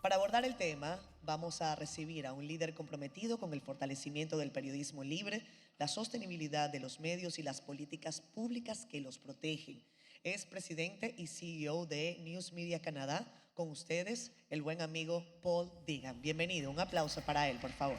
Para abordar el tema, vamos a recibir a un líder comprometido con el fortalecimiento del periodismo libre, la sostenibilidad de los medios y las políticas públicas que los protegen. Es presidente y CEO de News Media Canadá. Con ustedes, el buen amigo Paul Deegan. Bienvenido, un aplauso para él, por favor.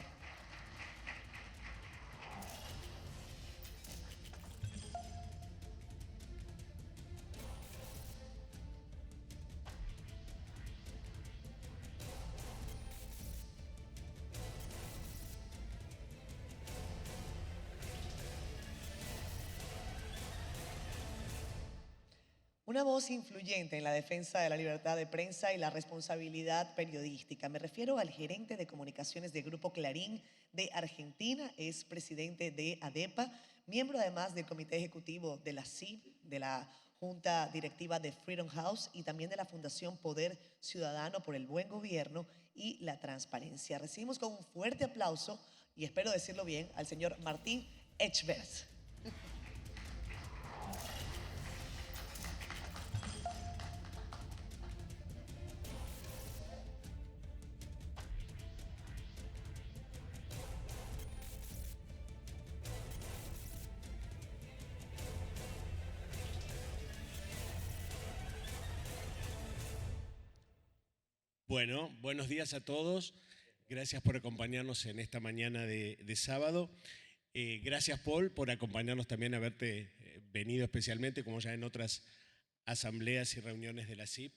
Una voz influyente en la defensa de la libertad de prensa y la responsabilidad periodística. Me refiero al gerente de comunicaciones de Grupo Clarín de Argentina, es presidente de ADEPA, miembro además del comité ejecutivo de la CIP, de la Junta Directiva de Freedom House y también de la Fundación Poder Ciudadano por el Buen Gobierno y la Transparencia. Recibimos con un fuerte aplauso, y espero decirlo bien, al señor Martín Etchebest. Bueno, buenos días a todos. Gracias por acompañarnos en esta mañana de sábado. Gracias, Paul, por acompañarnos también, haberte venido especialmente, como ya en otras asambleas y reuniones de la CIP.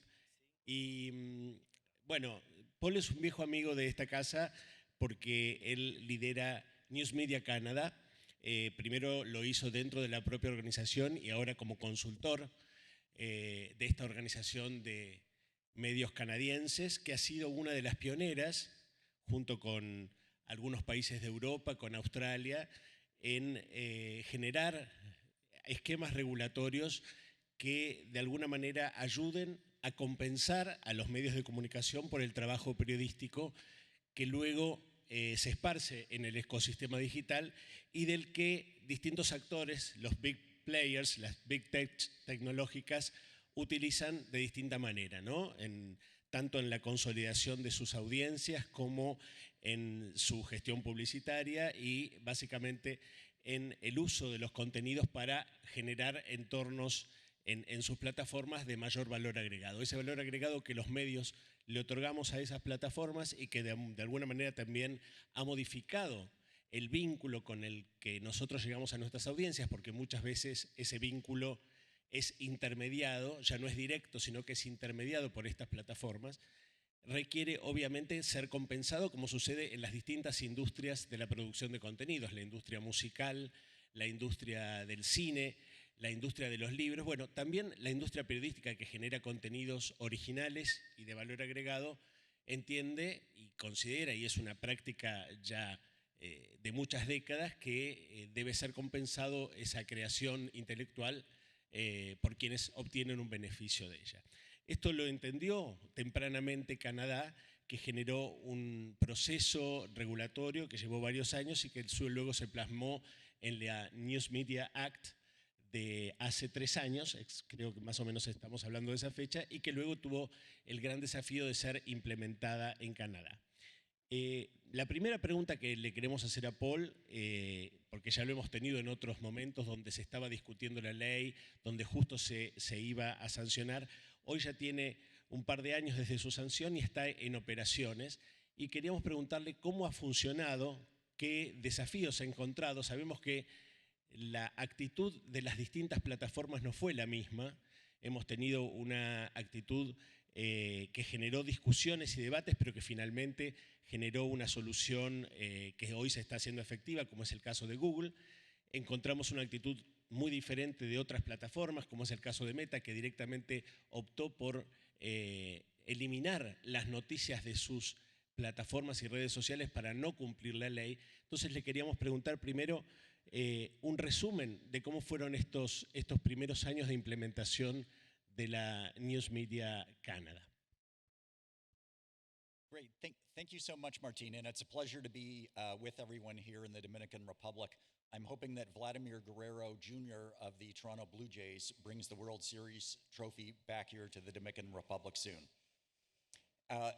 Y bueno, Paul es un viejo amigo de esta casa porque él lidera News Media Canadá. Primero lo hizo dentro de la propia organización y ahora como consultor de esta organización de medios canadienses, que ha sido una de las pioneras, junto con algunos países de Europa, con Australia, en generar esquemas regulatorios que de alguna manera ayuden a compensar a los medios de comunicación por el trabajo periodístico que luego se esparce en el ecosistema digital y del que distintos actores, los big players, las big tech tecnológicas, utilizan de distinta manera, ¿no? Tanto en la consolidación de sus audiencias como en su gestión publicitaria y básicamente en el uso de los contenidos para generar entornos en sus plataformas de mayor valor agregado. Ese valor agregado que los medios le otorgamos a esas plataformas y que de alguna manera también ha modificado el vínculo con el que nosotros llegamos a nuestras audiencias, porque muchas veces ese vínculo es intermediado, ya no es directo, sino que es intermediado por estas plataformas, requiere obviamente ser compensado, como sucede en las distintas industrias de la producción de contenidos, la industria musical, la industria del cine, la industria de los libros, bueno, también la industria periodística que genera contenidos originales y de valor agregado, entiende y considera, y es una práctica ya de muchas décadas, que debe ser compensado esa creación intelectual por quienes obtienen un beneficio de ella. Esto lo entendió tempranamente Canadá, que generó un proceso regulatorio que llevó varios años y que luego se plasmó en la News Media Act de hace 3 años, creo que más o menos estamos hablando de esa fecha, y que luego tuvo el gran desafío de ser implementada en Canadá. La primera pregunta que le queremos hacer a Paul, porque ya lo hemos tenido en otros momentos donde se estaba discutiendo la ley, donde justo se iba a sancionar, hoy ya tiene un par de años desde su sanción y está en operaciones, y queríamos preguntarle cómo ha funcionado, qué desafíos ha encontrado. Sabemos que la actitud de las distintas plataformas no fue la misma. Hemos tenido una actitud que generó discusiones y debates, pero que finalmente generó una solución que hoy se está haciendo efectiva, como es el caso de Google. Encontramos una actitud muy diferente de otras plataformas, como es el caso de Meta, que directamente optó por eliminar las noticias de sus plataformas y redes sociales para no cumplir la ley. Entonces le queríamos preguntar primero un resumen de cómo fueron estos primeros años de implementación de la News Media Canada. Great. Thank you so much, Martin, and it's a pleasure to be with everyone here in the Dominican Republic. I'm hoping that Vladimir Guerrero Jr. of the Toronto Blue Jays brings the World Series trophy back here to the Dominican Republic soon.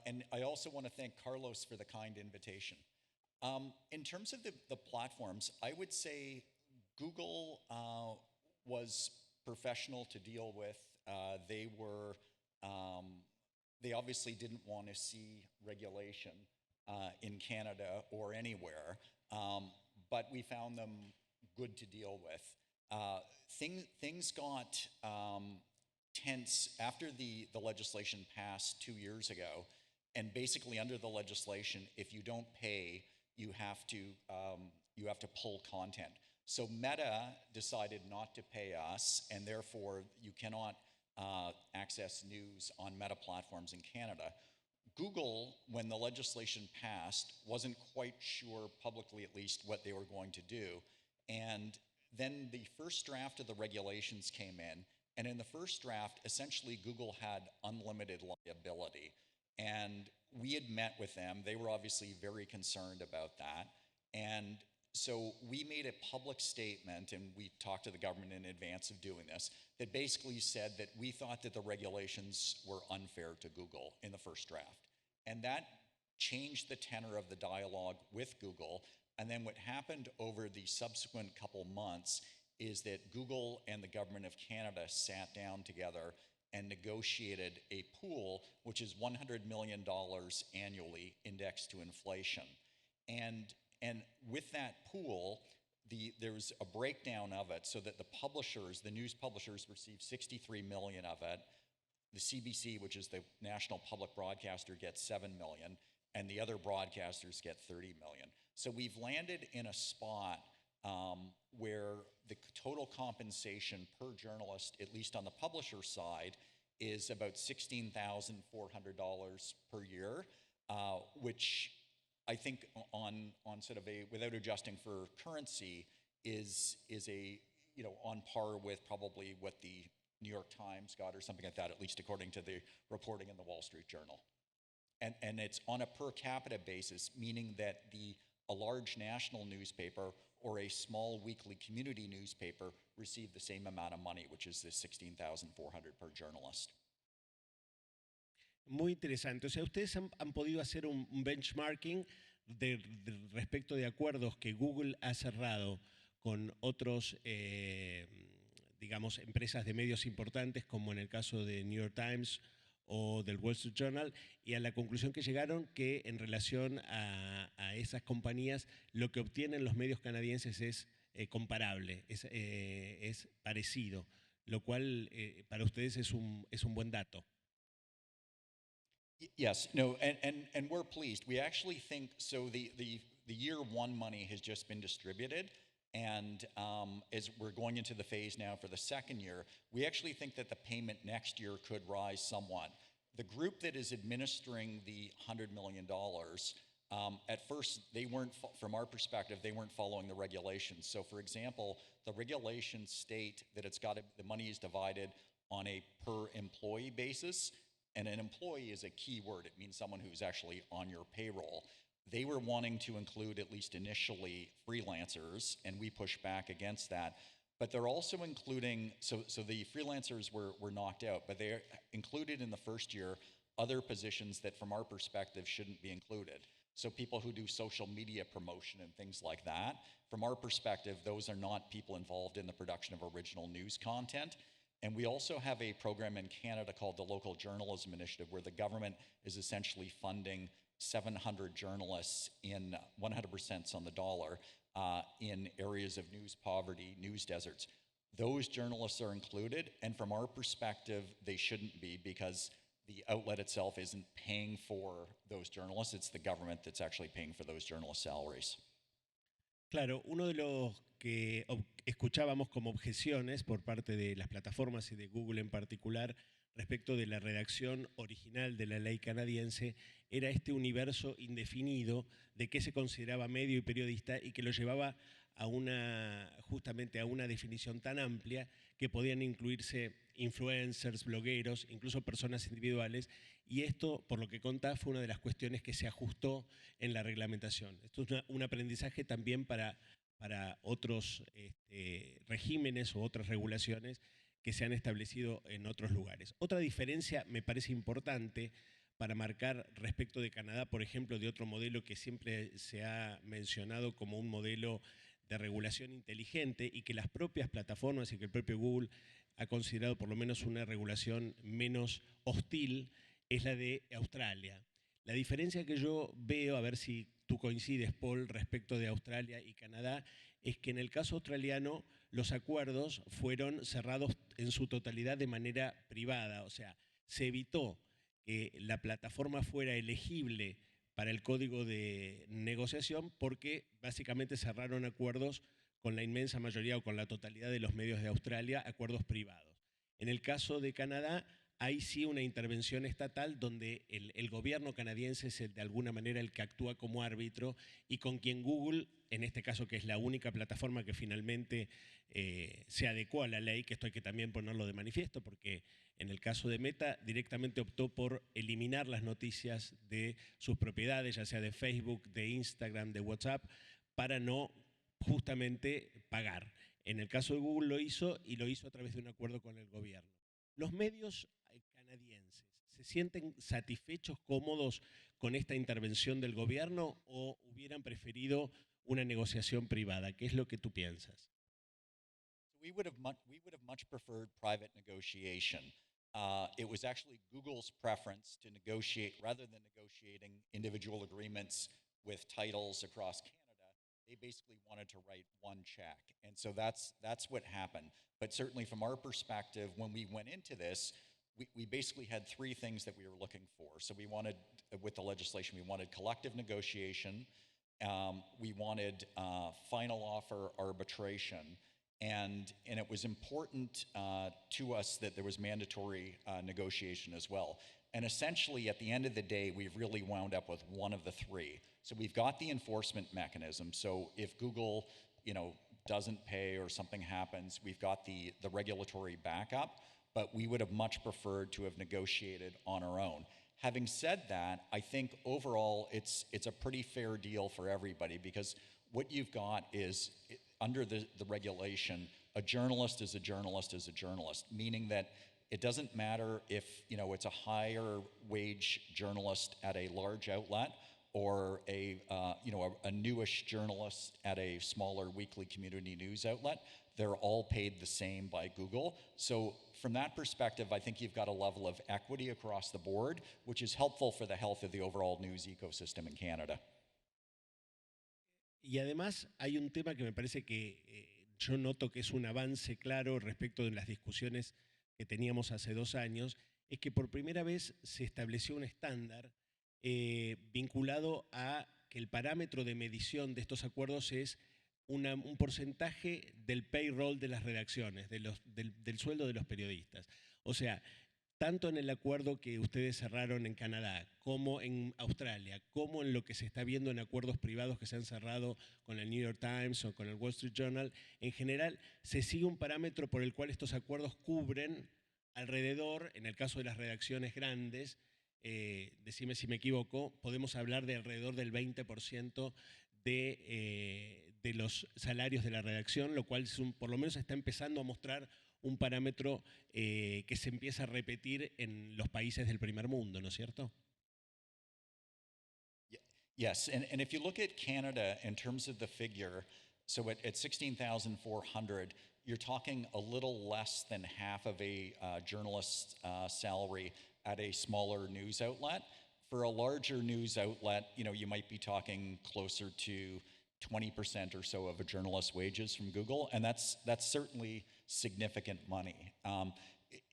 And I also want to thank Carlos for the kind invitation. In terms of the platforms, I would say Google was professional to deal with. They obviously didn't want to see regulation in Canada or anywhere, but we found them good to deal with. Things got tense after the legislation passed 2 years ago, and basically under the legislation, if you don't pay, you have to pull content. So Meta decided not to pay us, and therefore you cannot access news on Meta platforms in Canada. Google, when the legislation passed, wasn't quite sure, publicly at least, what they were going to do. And then the first draft of the regulations came in, and in the first draft, essentially Google had unlimited liability. And we had met with them. They were obviously very concerned about that. And so we made a public statement, and we talked to the government in advance of doing this, that basically said that we thought that the regulations were unfair to Google in the first draft. And that changed the tenor of the dialogue with Google. And then what happened over the subsequent couple months is that Google and the government of Canada sat down together and negotiated a pool, which is $100 million annually indexed to inflation. And with that pool, there was a breakdown of it so that the publishers, the news publishers, received 63 million of it. The CBC, which is the national public broadcaster, gets 7 million, and the other broadcasters get 30 million. So we've landed in a spot where the total compensation per journalist, at least on the publisher side, is about $16,400 per year, which I think on sort of a, without adjusting for currency, is on par with probably what the New York Times got or something like that, at least according to the reporting in the Wall Street Journal. And it's on a per capita basis, meaning that a large national newspaper or a small weekly community newspaper receive the same amount of money, which is the $16,400 per journalist. Muy interesante. O sea, ustedes han podido hacer un benchmarking respecto de acuerdos que Google ha cerrado con otros, digamos, empresas de medios importantes, como en el caso de New York Times o del Wall Street Journal, y a la conclusión que llegaron que en relación a esas compañías lo que obtienen los medios canadienses es comparable, es parecido, lo cual para ustedes es un buen dato. Yes, no, and we're pleased. We actually think, so the year one money has just been distributed, and as we're going into the phase now for the second year, we actually think that the payment next year could rise somewhat. The group that is administering the $100 million, at first, they weren't, from our perspective, they weren't following the regulations. So for example, the regulations state that the money is divided on a per employee basis, and an employee is a key word. It means someone who's actually on your payroll. They were wanting to include, at least initially, freelancers, and we pushed back against that. But they're also including, so the freelancers were knocked out, but they're included in the first year other positions that from our perspective shouldn't be included. So people who do social media promotion and things like that, from our perspective, those are not people involved in the production of original news content. And we also have a program in Canada called the Local Journalism Initiative, where the government is essentially funding 700 journalists in 100% on the dollar in areas of news poverty, news deserts. Those journalists are included, and from our perspective, they shouldn't be, because the outlet itself isn't paying for those journalists. It's the government that's actually paying for those journalists' salaries. Claro, uno de los que escuchábamos como objeciones por parte de las plataformas y de Google en particular respecto de la redacción original de la ley canadiense era este universo indefinido de qué se consideraba medio y periodista, y que lo llevaba justamente a una definición tan amplia que podían incluirse influencers, blogueros, incluso personas individuales, y esto, por lo que contá, fue una de las cuestiones que se ajustó en la reglamentación. Esto es un aprendizaje también para otros regímenes o otras regulaciones que se han establecido en otros lugares. Otra diferencia me parece importante para marcar respecto de Canadá, por ejemplo, de otro modelo que siempre se ha mencionado como un modelo de regulación inteligente y que las propias plataformas y que el propio Google ha considerado por lo menos una regulación menos hostil, es la de Australia. La diferencia que yo veo, a ver si tú coincides, Paul, respecto de Australia y Canadá, es que en el caso australiano los acuerdos fueron cerrados en su totalidad de manera privada, o sea, se evitó que la plataforma fuera elegible para el código de negociación porque básicamente cerraron acuerdos con la inmensa mayoría o con la totalidad de los medios de Australia, acuerdos privados. En el caso de Canadá, hay sí una intervención estatal donde el gobierno canadiense es de alguna manera el que actúa como árbitro y con quien Google, en este caso que es la única plataforma que finalmente se adecuó a la ley, que esto hay que también ponerlo de manifiesto porque en el caso de Meta directamente optó por eliminar las noticias de sus propiedades, ya sea de Facebook, de Instagram, de WhatsApp, para no justamente pagar. En el caso de Google lo hizo y lo hizo a través de un acuerdo con el gobierno. Los medios canadienses, ¿se sienten satisfechos, cómodos con esta intervención del gobierno o hubieran preferido una negociación privada? ¿Qué es lo que tú piensas? We would have much preferred private negotiation. It was actually Google's preference to negotiate rather than negotiating individual agreements with titles across Canada. They basically wanted to write one check, and so that's what happened. But certainly, from our perspective, when we went into this, we basically had three things that we were looking for. So we wanted, with the legislation, we wanted collective negotiation, we wanted final offer arbitration, and it was important to us that there was mandatory negotiation as well. And essentially, at the end of the day, we've really wound up with one of the three. So we've got the enforcement mechanism. So if Google, doesn't pay or something happens, we've got the regulatory backup. But we would have much preferred to have negotiated on our own. Having said that, I think overall it's a pretty fair deal for everybody because what you've got is, under the regulation, a journalist is a journalist is a journalist, meaning that it doesn't matter if it's a higher wage journalist at a large outlet or a newish journalist at a smaller weekly community news outlet. They're all paid the same by Google. So from that perspective, I think you've got a level of equity across the board, which is helpful for the health of the overall news ecosystem in Canada. Y además hay un tema que me parece que yo noto que es un avance claro respecto de las discusiones que teníamos hace 2 años, es que por primera vez se estableció un estándar vinculado a que el parámetro de medición de estos acuerdos es un porcentaje del payroll de las redacciones, del sueldo de los periodistas. O sea, tanto en el acuerdo que ustedes cerraron en Canadá, como en Australia, como en lo que se está viendo en acuerdos privados que se han cerrado con el New York Times o con el Wall Street Journal, en general se sigue un parámetro por el cual estos acuerdos cubren alrededor, en el caso de las redacciones grandes, decime si me equivoco, podemos hablar de alrededor del 20% de los salarios de la redacción, lo cual por lo menos está empezando a mostrar un parámetro que se empieza a repetir en los países del primer mundo, ¿no es cierto? Yes, and if you look at Canada in terms of the figure, so at 16,400, you're talking a little less than half of a journalist's salary at a smaller news outlet. For a larger news outlet, you might be talking closer to 20% or so of a journalist's wages from Google, and that's certainly significant money.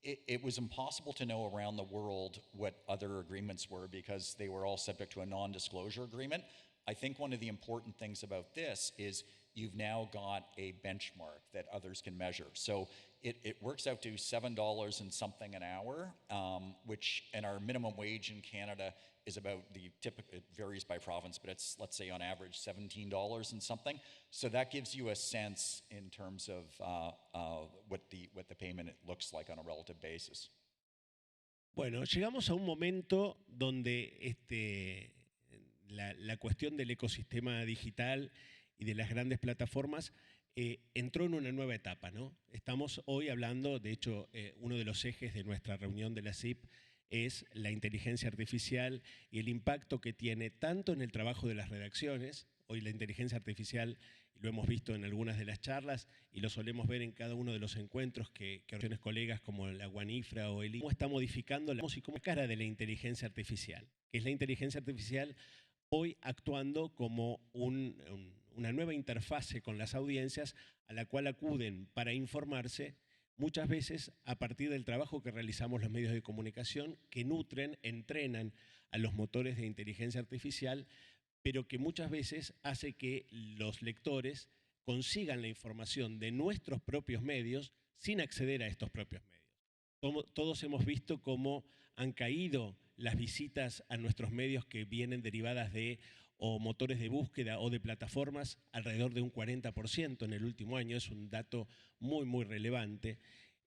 It was impossible to know around the world what other agreements were because they were all subject to a non-disclosure agreement. I think one of the important things about this is you've now got a benchmark that others can measure. So it works out to $7 and something an hour, and our minimum wage in Canada is about it varies by province, but it's, let's say on average, $17 and something. So that gives you a sense in terms of what the payment looks like on a relative basis. Bueno, llegamos a un momento donde la cuestión del ecosistema digital y de las grandes plataformas entró en una nueva etapa, ¿no? Estamos hoy hablando, de hecho, uno de los ejes de nuestra reunión de la CIP es la inteligencia artificial y el impacto que tiene tanto en el trabajo de las redacciones. Hoy la inteligencia artificial lo hemos visto en algunas de las charlas y lo solemos ver en cada uno de los encuentros que organizan colegas como la Guanifra o el cómo está modificando la cara de la inteligencia artificial, que es la inteligencia artificial hoy actuando como una nueva interfase con las audiencias a la cual acuden para informarse, muchas veces a partir del trabajo que realizamos los medios de comunicación, que nutren, entrenan a los motores de inteligencia artificial, pero que muchas veces hace que los lectores consigan la información de nuestros propios medios sin acceder a estos propios medios. Todos hemos visto cómo han caído las visitas a nuestros medios que vienen derivadas de o motores de búsqueda o de plataformas alrededor de un 40% en el último año. Es un dato muy, muy relevante.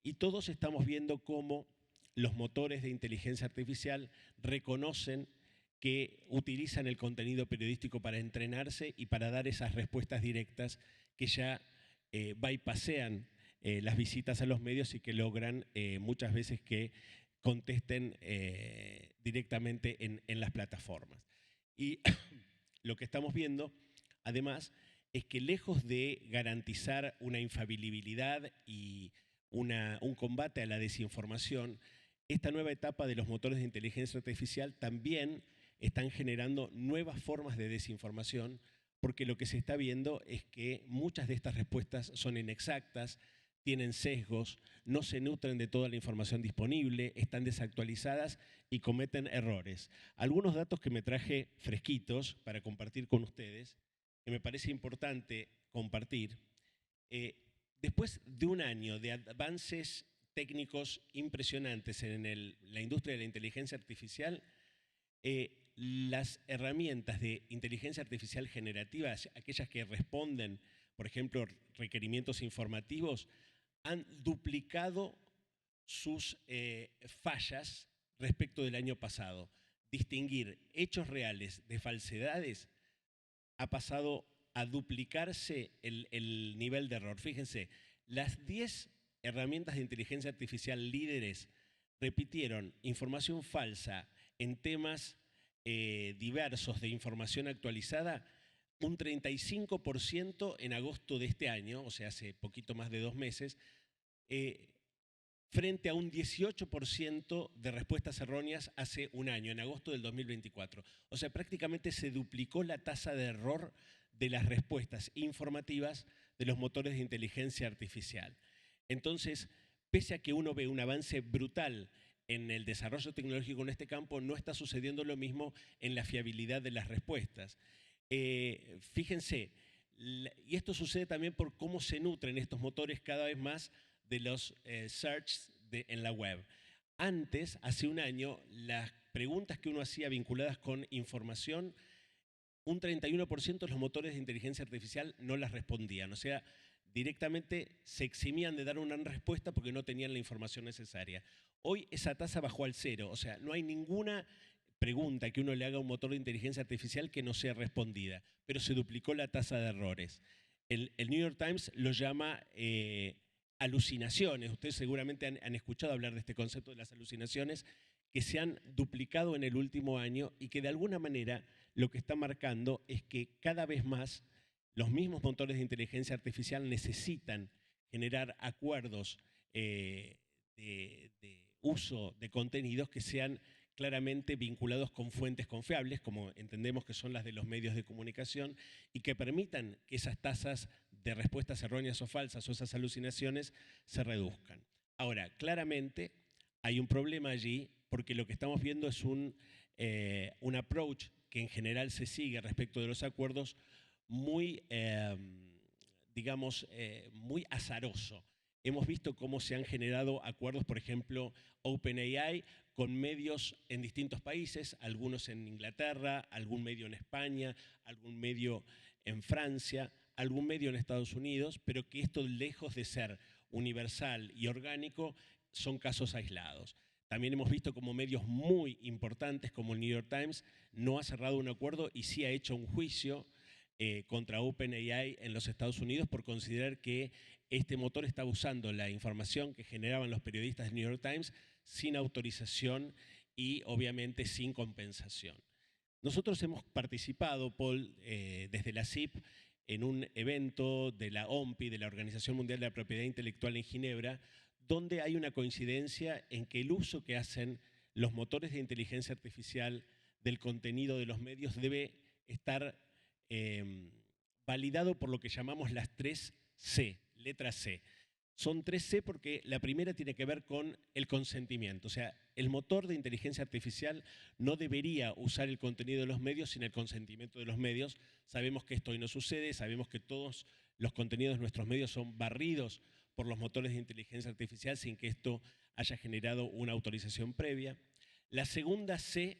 Y todos estamos viendo cómo los motores de inteligencia artificial reconocen que utilizan el contenido periodístico para entrenarse y para dar esas respuestas directas que ya bypassean las visitas a los medios y que logran muchas veces que contesten directamente en las plataformas. Y lo que estamos viendo, además, es que lejos de garantizar una infalibilidad y un combate a la desinformación, esta nueva etapa de los motores de inteligencia artificial también están generando nuevas formas de desinformación, porque lo que se está viendo es que muchas de estas respuestas son inexactas, tienen sesgos, no se nutren de toda la información disponible, están desactualizadas y cometen errores. Algunos datos que me traje fresquitos para compartir con ustedes, que me parece importante compartir. Después de un año de avances técnicos impresionantes en la industria de la inteligencia artificial, las herramientas de inteligencia artificial generativa, aquellas que responden, por ejemplo, requerimientos informativos, han duplicado sus fallas respecto del año pasado. Distinguir hechos reales de falsedades ha pasado a duplicarse el nivel de error. Fíjense, las 10 herramientas de inteligencia artificial líderes repitieron información falsa en temas diversos de información actualizada, un 35% en agosto de este año, o sea, hace poquito más de 2 meses, frente a un 18% de respuestas erróneas hace un año, en agosto del 2024. O sea, prácticamente se duplicó la tasa de error de las respuestas informativas de los motores de inteligencia artificial. Entonces, pese a que uno ve un avance brutal en el desarrollo tecnológico en este campo, no está sucediendo lo mismo en la fiabilidad de las respuestas. Fíjense, y esto sucede también por cómo se nutren estos motores cada vez más de los search en la web. Antes, hace un año, las preguntas que uno hacía vinculadas con información, un 31% de los motores de inteligencia artificial no las respondían. O sea, directamente se eximían de dar una respuesta porque no tenían la información necesaria. Hoy esa tasa bajó al 0, o sea, no hay ninguna pregunta que uno le haga a un motor de inteligencia artificial que no sea respondida, pero se duplicó la tasa de errores. El New York Times lo llama alucinaciones. Ustedes seguramente han escuchado hablar de este concepto de las alucinaciones, que se han duplicado en el último año y que de alguna manera lo que está marcando es que cada vez más los mismos motores de inteligencia artificial necesitan generar acuerdos de uso de contenidos que sean claramente vinculados con fuentes confiables, como entendemos que son las de los medios de comunicación, y que permitan que esas tasas de respuestas erróneas o falsas o esas alucinaciones se reduzcan. Ahora, claramente hay un problema allí porque lo que estamos viendo es un approach que en general se sigue respecto de los acuerdos muy, muy azaroso. Hemos visto cómo se han generado acuerdos, por ejemplo, OpenAI con medios en distintos países, algunos en Inglaterra, algún medio en España, algún medio en Francia, algún medio en Estados Unidos, pero que esto, lejos de ser universal y orgánico, son casos aislados. También hemos visto como medios muy importantes como el New York Times no ha cerrado un acuerdo y sí ha hecho un juicio contra OpenAI en los Estados Unidos por considerar que este motor está usando la información que generaban los periodistas del New York Times sin autorización y obviamente sin compensación. Nosotros hemos participado, Paul, desde la CIP, en un evento de la OMPI, de la Organización Mundial de la Propiedad Intelectual en Ginebra, donde hay una coincidencia en que el uso que hacen los motores de inteligencia artificial del contenido de los medios debe estar validado por lo que llamamos las 3C, letra C. Son 3C porque la primera tiene que ver con el consentimiento. O sea, el motor de inteligencia artificial no debería usar el contenido de los medios sin el consentimiento de los medios. Sabemos que esto hoy no sucede, sabemos que todos los contenidos de nuestros medios son barridos por los motores de inteligencia artificial sin que esto haya generado una autorización previa. La segunda C,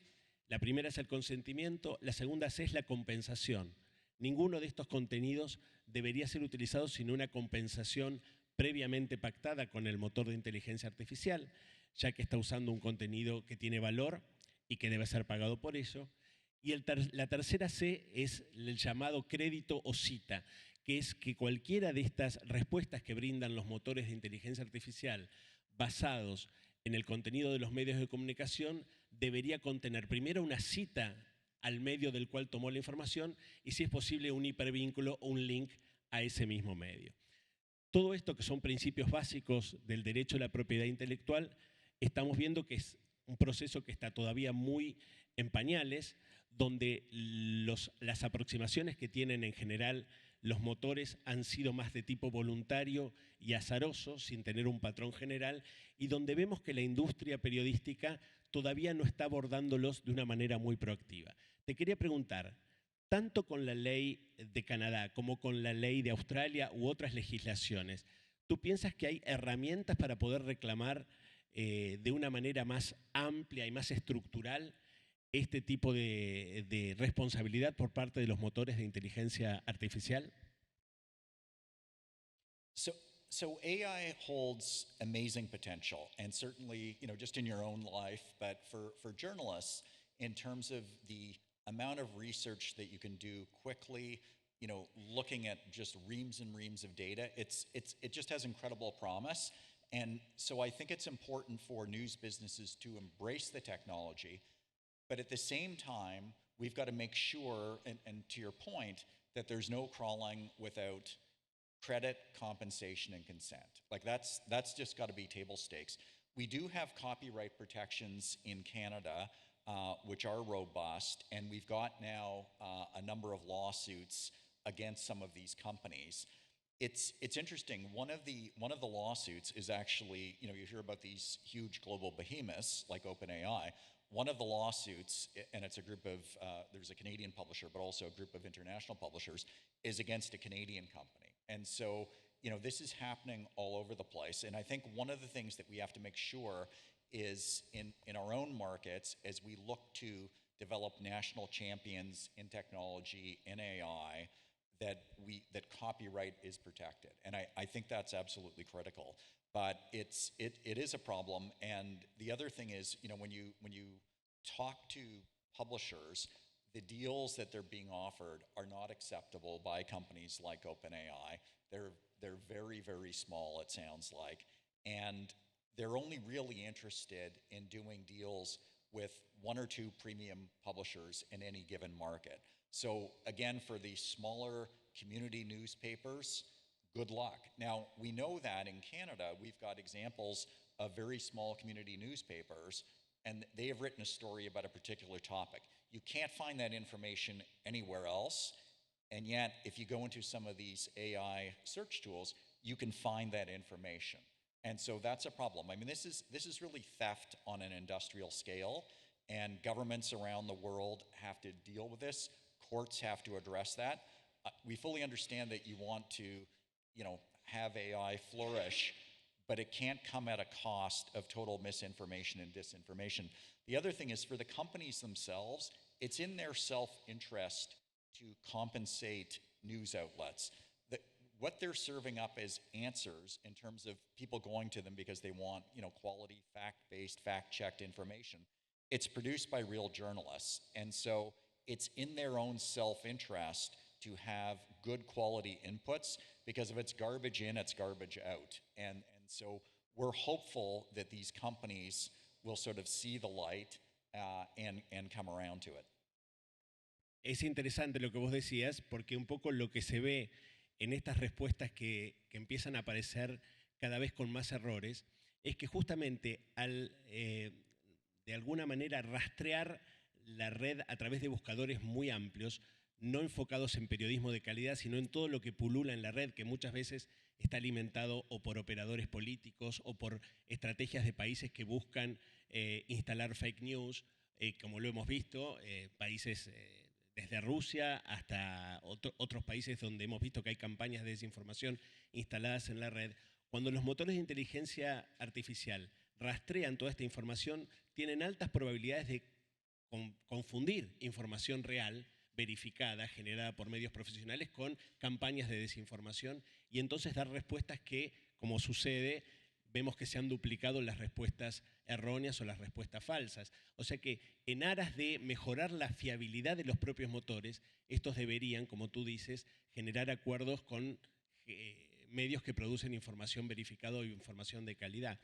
la primera es el consentimiento, la segunda C es la compensación. Ninguno de estos contenidos debería ser utilizado sin una compensación previamente pactada con el motor de inteligencia artificial, ya que está usando un contenido que tiene valor y que debe ser pagado por ello. Y la tercera C es el llamado crédito o cita, que es que cualquiera de estas respuestas que brindan los motores de inteligencia artificial basados en el contenido de los medios de comunicación debería contener primero una cita al medio del cual tomó la información y, si es posible, un hipervínculo o un link a ese mismo medio. Todo esto, que son principios básicos del derecho a la propiedad intelectual, estamos viendo que es un proceso que está todavía muy en pañales, donde las aproximaciones que tienen en general los motores han sido más de tipo voluntario y azaroso, sin tener un patrón general, y donde vemos que la industria periodística todavía no está abordándolos de una manera muy proactiva. Te quería preguntar, tanto con la ley de Canadá como con la ley de Australia u otras legislaciones, ¿tú piensas que hay herramientas para poder reclamar de una manera más amplia y más estructural este tipo de responsabilidad por parte de los motores de inteligencia artificial? So AI holds amazing potential, and certainly, just in your own life, but for journalists, in terms of the amount of research that you can do quickly, looking at just reams and reams of data, it just has incredible promise. And so I think it's important for news businesses to embrace the technology, but at the same time, we've got to make sure, and to your point, that there's no crawling without credit, compensation, and consent. Like that's just got to be table stakes. We do have copyright protections in Canada, which are robust, and we've got now a number of lawsuits against some of these companies. It's interesting. One of the lawsuits is actually, you hear about these huge global behemoths like OpenAI. One of the lawsuits, and it's a group of, there's a Canadian publisher, but also a group of international publishers, is against a Canadian company. And so, this is happening all over the place. And I think one of the things that we have to make sure is in our own markets, as we look to develop national champions in technology, in AI, that copyright is protected. And I think that's absolutely critical. But it is a problem. And the other thing is, when you talk to publishers, the deals that they're being offered are not acceptable by companies like OpenAI. They're very, very small, it sounds like. And they're only really interested in doing deals with one or two premium publishers in any given market. So again, for the smaller community newspapers, good luck. Now, we know that in Canada, we've got examples of very small community newspapers, and they have written a story about a particular topic. You can't find that information anywhere else, and yet, if you go into some of these AI search tools, you can find that information. And so that's a problem. I mean, this is really theft on an industrial scale, and governments around the world have to deal with this. Courts have to address that. We fully understand that you want to, have AI flourish, but it can't come at a cost of total misinformation and disinformation. The other thing is, for the companies themselves, it's in their self-interest to compensate news outlets. What they're serving up as answers in terms of people going to them because they want, quality, fact-based, fact-checked information, it's produced by real journalists. And so it's in their own self-interest to have good quality inputs, because if it's garbage in, it's garbage out. And so we're hopeful that these companies will sort of see the light and come around to it. Es interesante lo que vos decías, porque un poco lo que se ve en estas respuestas que empiezan a aparecer cada vez con más errores, es que justamente al, de alguna manera, rastrear la red a través de buscadores muy amplios, no enfocados en periodismo de calidad, sino en todo lo que pulula en la red, que muchas veces está alimentado o por operadores políticos o por estrategias de países que buscan instalar fake news, como lo hemos visto, países desde Rusia hasta otros países donde hemos visto que hay campañas de desinformación instaladas en la red. Cuando los motores de inteligencia artificial rastrean toda esta información, tienen altas probabilidades de confundir información real, verificada, generada por medios profesionales, con campañas de desinformación y entonces dar respuestas que, como sucede, vemos que se han duplicado las respuestas erróneas o las respuestas falsas. O sea que en aras de mejorar la fiabilidad de los propios motores, estos deberían, como tú dices, generar acuerdos con medios que producen información verificada o información de calidad.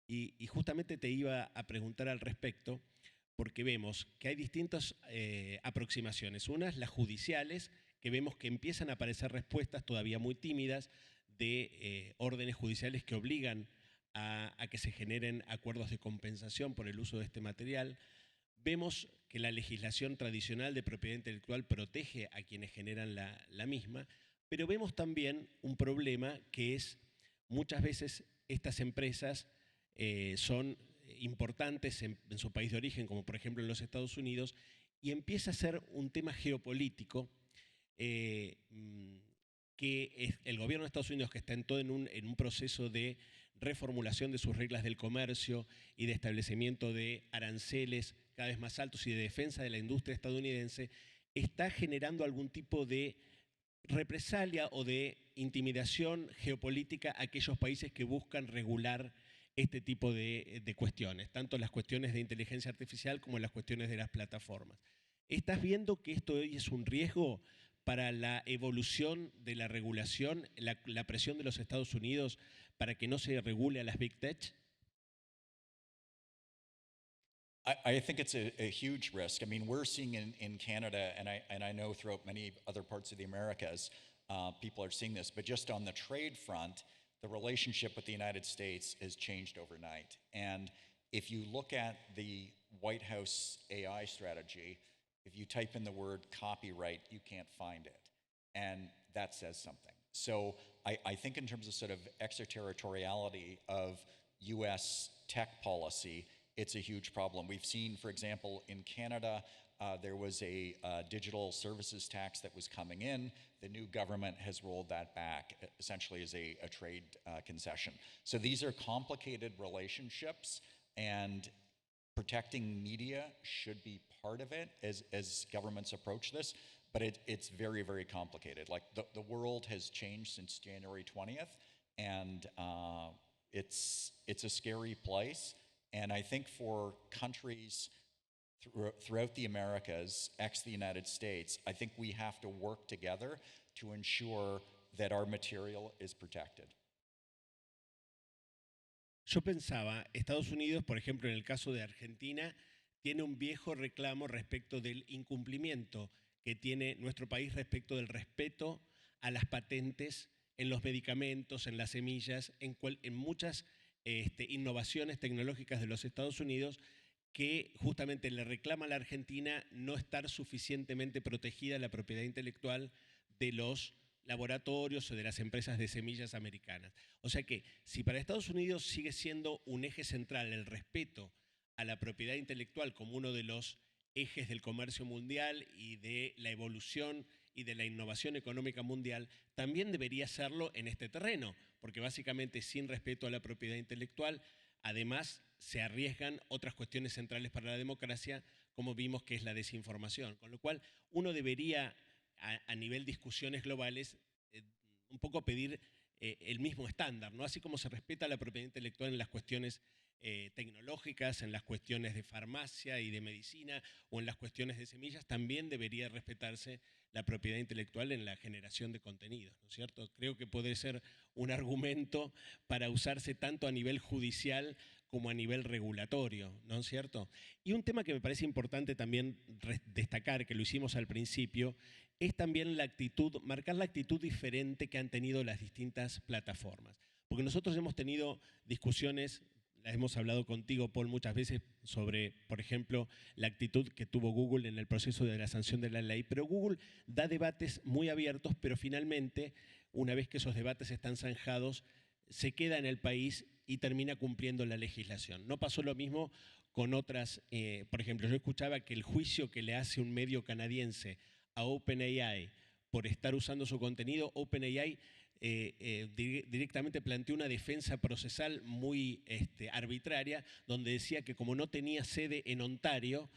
Y justamente te iba a preguntar al respecto, porque vemos que hay distintas aproximaciones. Unas, las judiciales, que vemos que empiezan a aparecer respuestas todavía muy tímidas de órdenes judiciales que obligan a que se generen acuerdos de compensación por el uso de este material. Vemos que la legislación tradicional de propiedad intelectual protege a quienes generan la misma, pero vemos también un problema que es muchas veces estas empresas son importantes en su país de origen, como por ejemplo en los Estados Unidos, y empieza a ser un tema geopolítico que el gobierno de Estados Unidos, que está en un proceso de reformulación de sus reglas del comercio y de establecimiento de aranceles cada vez más altos y de defensa de la industria estadounidense, está generando algún tipo de represalia o de intimidación geopolítica a aquellos países que buscan regular este tipo de cuestiones, tanto las cuestiones de inteligencia artificial como las cuestiones de las plataformas. ¿Estás viendo que esto hoy es un riesgo para la evolución de la regulación, la presión de los Estados Unidos para que no se regule a las Big Tech? I think it's a huge risk. I mean, we're seeing in Canada, and I know throughout many other parts of the Americas, people are seeing this, but just on the trade front, the relationship with the United States has changed overnight. And if you look at the White House AI strategy, if you type in the word copyright, you can't find it. And that says something. So I think in terms of sort of extraterritoriality of US tech policy, it's a huge problem. We've seen, for example, in Canada, there was a digital services tax that was coming in. The new government has rolled that back, essentially as a trade concession. So these are complicated relationships, and protecting media should be part of it as governments approach this. But it's very, very complicated. Like the world has changed since January 20th, and it's a scary place. And I think for countries throughout the Americas, ex the United States, I think we have to work together to ensure that our material is protected. Yo pensaba, Estados Unidos, por ejemplo, en el caso de Argentina, tiene un viejo reclamo respecto del incumplimiento que tiene nuestro país respecto del respeto a las patentes en los medicamentos, en las semillas, en muchas innovaciones tecnológicas de los Estados Unidos, que justamente le reclama a la Argentina no estar suficientemente protegida la propiedad intelectual de los laboratorios o de las empresas de semillas americanas. O sea que si para Estados Unidos sigue siendo un eje central el respeto a la propiedad intelectual como uno de los ejes del comercio mundial y de la evolución y de la innovación económica mundial, también debería serlo en este terreno, porque básicamente sin respeto a la propiedad intelectual, además se arriesgan otras cuestiones centrales para la democracia, como vimos que es la desinformación. Con lo cual uno debería, a nivel discusiones globales, un poco pedir el mismo estándar, ¿no? Así como se respeta la propiedad intelectual en las cuestiones tecnológicas, en las cuestiones de farmacia y de medicina o en las cuestiones de semillas, también debería respetarse la propiedad intelectual en la generación de contenidos, ¿no es cierto? Creo que puede ser un argumento para usarse tanto a nivel judicial como a nivel regulatorio, ¿no es cierto? Y un tema que me parece importante también destacar, que lo hicimos al principio, es también la actitud, marcar la actitud diferente que han tenido las distintas plataformas. Porque nosotros hemos tenido discusiones, las hemos hablado contigo, Paul, muchas veces sobre, por ejemplo, la actitud que tuvo Google en el proceso de la sanción de la ley, pero Google da debates muy abiertos, pero finalmente, una vez que esos debates están zanjados, se queda en el país y termina cumpliendo la legislación. No pasó lo mismo con otras, por ejemplo, yo escuchaba que el juicio que le hace un medio canadiense a OpenAI por estar usando su contenido, OpenAI directamente planteó una defensa procesal muy arbitraria, donde decía que como no tenía sede en Ontario,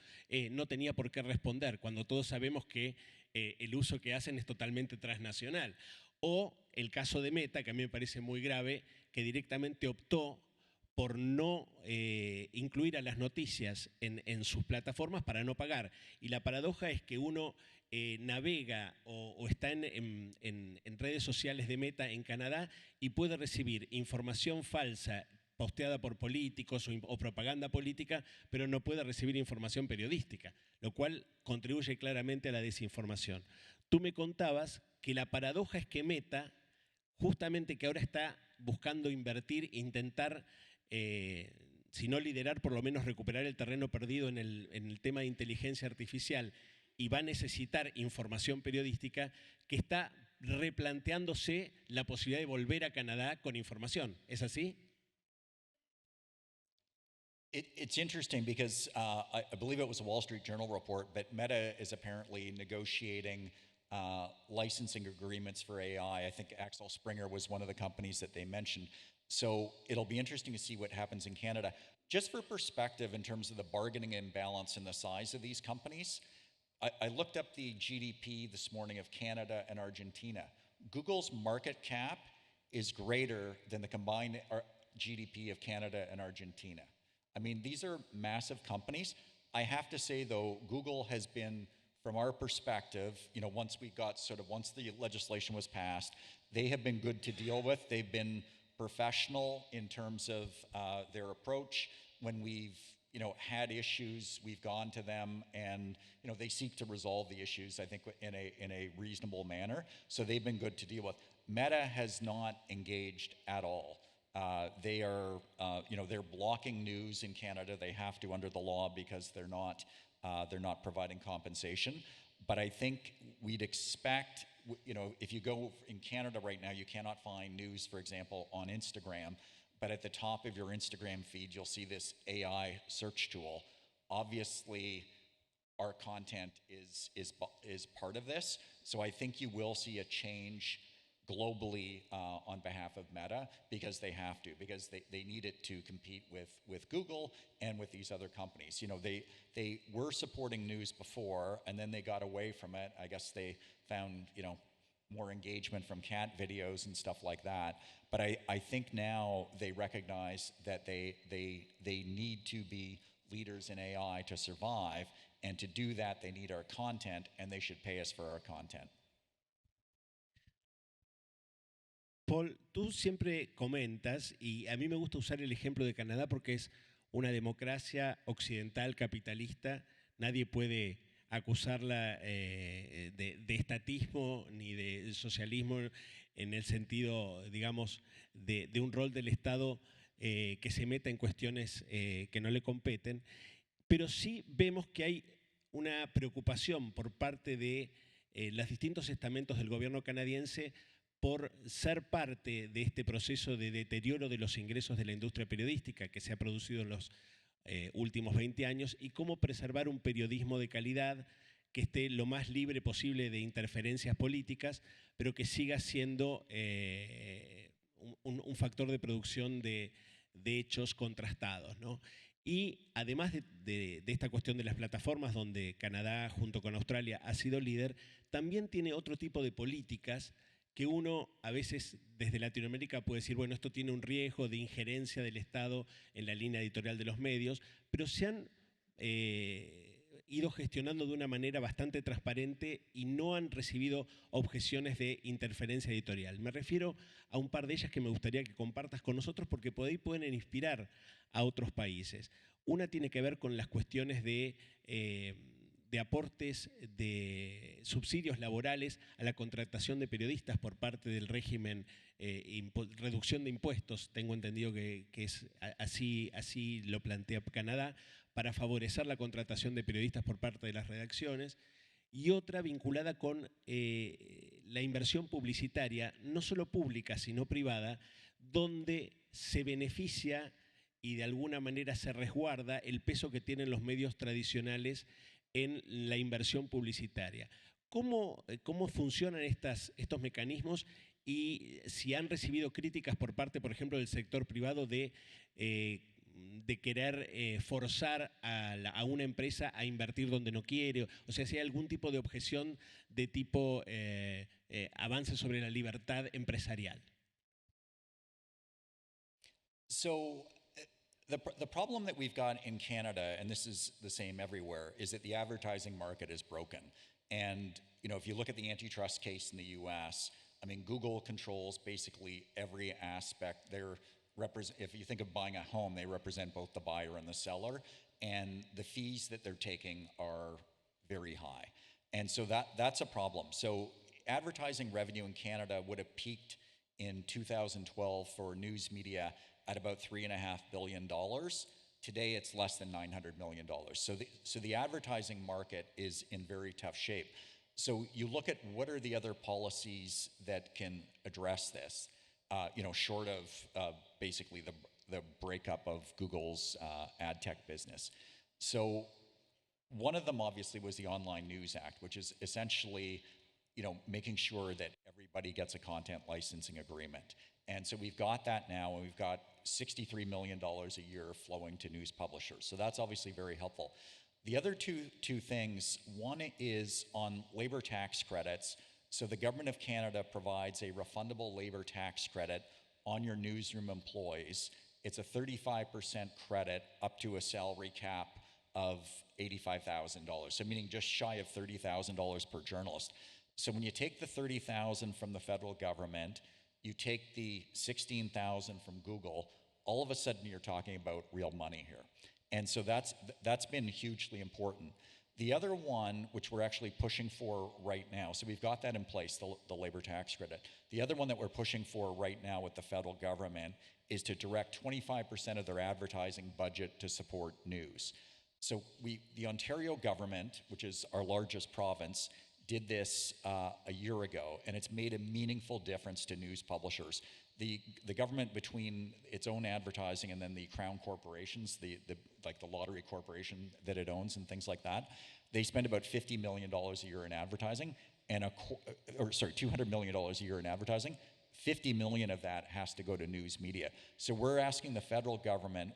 no tenía por qué responder, cuando todos sabemos que el uso que hacen es totalmente transnacional. O el caso de Meta, que a mí me parece muy grave, que directamente optó por no incluir a las noticias en sus plataformas para no pagar. Y la paradoja es que uno navega o está en redes sociales de Meta en Canadá y puede recibir información falsa posteada por políticos o propaganda política, pero no puede recibir información periodística, lo cual contribuye claramente a la desinformación. Tú me contabas que la paradoja es que Meta, justamente que ahora está buscando invertir, intentar, si no liderar, por lo menos recuperar el terreno perdido en el tema de inteligencia artificial, y va a necesitar información periodística, que está replanteándose la posibilidad de volver a Canadá con información. ¿Es así? It's interesting because I believe it was a Wall Street Journal report, but Meta is apparently negotiating licensing agreements for AI. I think Axel Springer was one of the companies that they mentioned. So it'll be interesting to see what happens in Canada. Just for perspective in terms of the bargaining imbalance and the size of these companies, I looked up the GDP this morning of Canada and Argentina. Google's market cap is greater than the combined GDP of Canada and Argentina. I mean, these are massive companies. I have to say, though, Google has been, from our perspective, once the legislation was passed, they have been good to deal with. They've been professional in terms of their approach. When we've had issues, we've gone to them, and they seek to resolve the issues, I think, in a reasonable manner. So they've been good to deal with. Meta has not engaged at all. They are, they're blocking news in Canada. They have to under the law because they're not providing compensation. But I think we'd expect, if you go in Canada right now, you cannot find news, for example, on Instagram. But at the top of your Instagram feed, you'll see this AI search tool. Obviously, our content is part of this. So I think you will see a change globally on behalf of Meta because they have to, because they need it to compete with Google and with these other companies. They were supporting news before, and then they got away from it. I guess they found, more engagement from cat videos and stuff like that. But I think now they recognize that they need to be leaders in AI to survive, and to do that, they need our content, and they should pay us for our content. Paul, tú siempre comentas, y a mí me gusta usar el ejemplo de Canadá porque es una democracia occidental capitalista, nadie puede acusarla de estatismo ni de socialismo en el sentido, digamos, de un rol del Estado que se meta en cuestiones que no le competen, pero sí vemos que hay una preocupación por parte de los distintos estamentos del gobierno canadiense por ser parte de este proceso de deterioro de los ingresos de la industria periodística que se ha producido en los últimos 20 años y cómo preservar un periodismo de calidad que esté lo más libre posible de interferencias políticas, pero que siga siendo un factor de producción de hechos contrastados, ¿no? Y además de esta cuestión de las plataformas, donde Canadá junto con Australia ha sido líder, también tiene otro tipo de políticas que uno a veces desde Latinoamérica puede decir, bueno, esto tiene un riesgo de injerencia del Estado en la línea editorial de los medios, pero se han ido gestionando de una manera bastante transparente y no han recibido objeciones de interferencia editorial. Me refiero a un par de ellas que me gustaría que compartas con nosotros porque por ahí pueden inspirar a otros países. Una tiene que ver con las cuestiones de aportes de subsidios laborales a la contratación de periodistas por parte del régimen reducción de impuestos, tengo entendido que es así lo plantea Canadá, para favorecer la contratación de periodistas por parte de las redacciones, y otra vinculada con la inversión publicitaria, no solo pública, sino privada, donde se beneficia y de alguna manera se resguarda el peso que tienen los medios tradicionales en la inversión publicitaria. ¿Cómo funcionan estos mecanismos y si han recibido críticas por parte, por ejemplo, del sector privado de querer forzar a una empresa a invertir donde no quiere? O sea, si hay algún tipo de objeción de tipo avance sobre la libertad empresarial. So the problem that we've got in Canada, and this is the same everywhere, is that the advertising market is broken. And if you look at the antitrust case in the US, I mean, Google controls basically every aspect. If you think of buying a home, they represent both the buyer and the seller, and the fees that they're taking are very high. And so that's a problem. So advertising revenue in Canada would have peaked in 2012 for news media at about $3.5 billion. Today, it's less than $900 million. So the advertising market is in very tough shape. So you look at what are the other policies that can address this, short of basically the breakup of Google's ad tech business. So one of them obviously was the Online News Act, which is essentially making sure that everybody gets a content licensing agreement. And so we've got that now, and we've got $63 million a year flowing to news publishers. So that's obviously very helpful. The other two things, one is on labor tax credits. So the Government of Canada provides a refundable labor tax credit on your newsroom employees. It's a 35% credit up to a salary cap of $85,000, so meaning just shy of $30,000 per journalist. So when you take the $30,000 from the federal government, you take the $16,000 from Google, all of a sudden you're talking about real money here. And so that's been hugely important. The other one, which we're actually pushing for right now, so we've got that in place, the labor tax credit. The other one that we're pushing for right now with the federal government is to direct 25% of their advertising budget to support news. So the Ontario government, which is our largest province, did this a year ago, and it's made a meaningful difference to news publishers. The government, between its own advertising and then the crown corporations, like the lottery corporation that it owns and things like that, they spend about $50 million a year in advertising, $200 million a year in advertising. 50 million of that has to go to news media. So we're asking the federal government,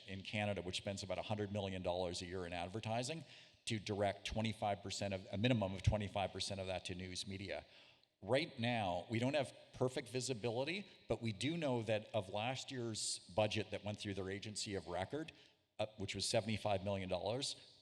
in Canada, which spends about $100 million a year in advertising, to direct a minimum of 25% of that to news media. Right now, we don't have perfect visibility, but we do know that of last year's budget that went through their agency of record, which was $75 million,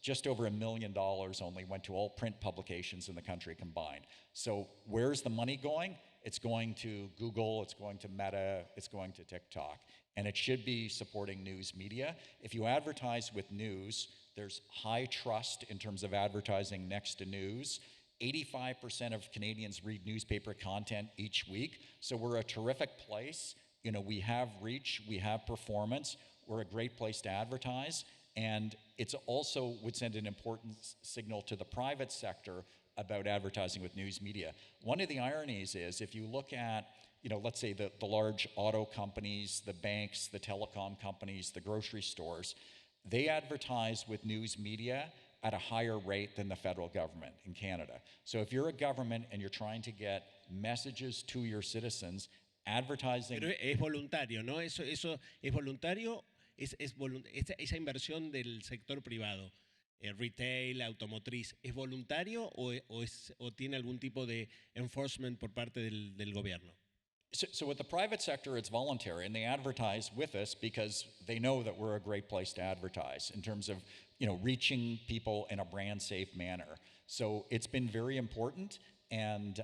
just over $1 million only went to all print publications in the country combined. So where's the money going? It's going to Google, it's going to Meta, it's going to TikTok, and it should be supporting news media. If you advertise with news, there's high trust in terms of advertising next to news. 85% of Canadians read newspaper content each week, so we're a terrific place. We have reach, we have performance, we're a great place to advertise, and it's also would send an important signal to the private sector about advertising with news media. One of the ironies is if you look at, let's say the large auto companies, the banks, the telecom companies, the grocery stores, they advertise with news media at a higher rate than the federal government in Canada. So if you're a government and you're trying to get messages to your citizens, advertising... Pero es voluntario, ¿no? Eso es voluntario, esa inversión del sector privado. Retail, automotriz, ¿es voluntario o tiene algún tipo de enforcement por parte del gobierno? So with the private sector, it's voluntary, and they advertise with us because they know that we're a great place to advertise in terms of reaching people in a brand safe manner. So it's been very important. And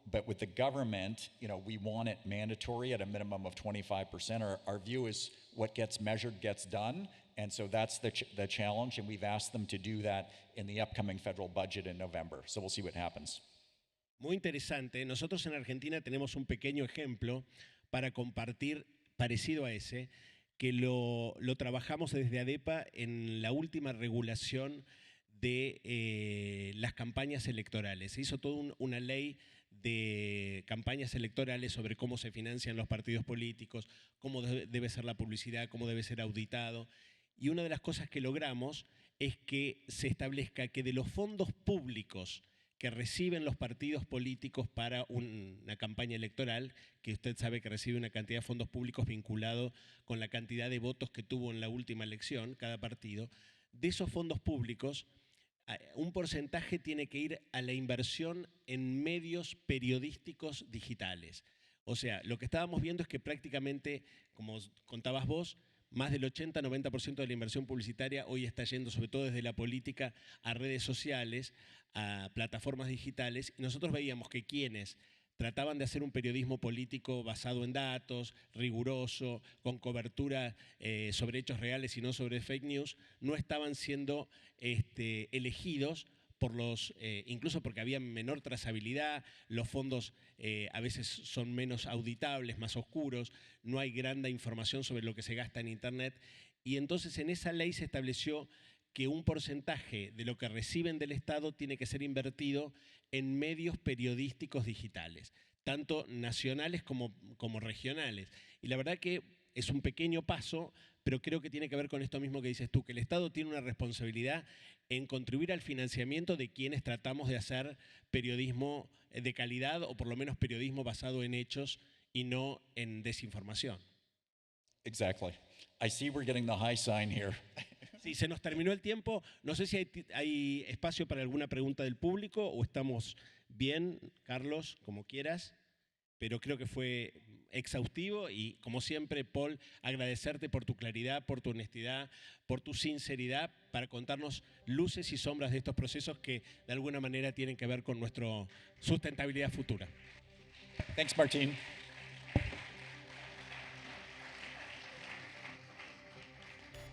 but with the government, we want it mandatory at a minimum of 25%. Our view is what gets measured gets done. And so that's the challenge. And we've asked them to do that in the upcoming federal budget in November. So we'll see what happens. Muy interesante. Nosotros en Argentina tenemos un pequeño ejemplo para compartir parecido a ese, que lo trabajamos desde ADEPA en la última regulación de las campañas electorales. Se hizo toda una ley de campañas electorales sobre cómo se financian los partidos políticos, cómo debe ser la publicidad, cómo debe ser auditado. Y una de las cosas que logramos es que se establezca que de los fondos públicos que reciben los partidos políticos para una campaña electoral, que usted sabe que recibe una cantidad de fondos públicos vinculado con la cantidad de votos que tuvo en la última elección, cada partido, de esos fondos públicos, un porcentaje tiene que ir a la inversión en medios periodísticos digitales. O sea, lo que estábamos viendo es que prácticamente, como contabas vos, más del 80-90% de la inversión publicitaria hoy está yendo, sobre todo desde la política, a redes sociales, a plataformas digitales. Y nosotros veíamos que quienes trataban de hacer un periodismo político basado en datos, riguroso, con cobertura sobre hechos reales y no sobre fake news, no estaban siendo elegidos por incluso porque había menor trazabilidad, los fondos a veces son menos auditables, más oscuros, no hay gran información sobre lo que se gasta en Internet. Y entonces en esa ley se estableció que un porcentaje de lo que reciben del Estado tiene que ser invertido en medios periodísticos digitales, tanto nacionales como regionales. Y la verdad que es un pequeño paso, pero creo que tiene que ver con esto mismo que dices tú, que el Estado tiene una responsabilidad en contribuir al financiamiento de quienes tratamos de hacer periodismo de calidad o por lo menos periodismo basado en hechos y no en desinformación. Exactly. I see we're getting the high sign here. Sí, se nos terminó el tiempo. No sé si hay espacio para alguna pregunta del público o estamos bien, Carlos, como quieras, pero creo que fue exhaustivo y, como siempre, Paul, agradecerte por tu claridad, por tu honestidad, por tu sinceridad para contarnos luces y sombras de estos procesos que de alguna manera tienen que ver con nuestra sustentabilidad futura. Thanks, Martín.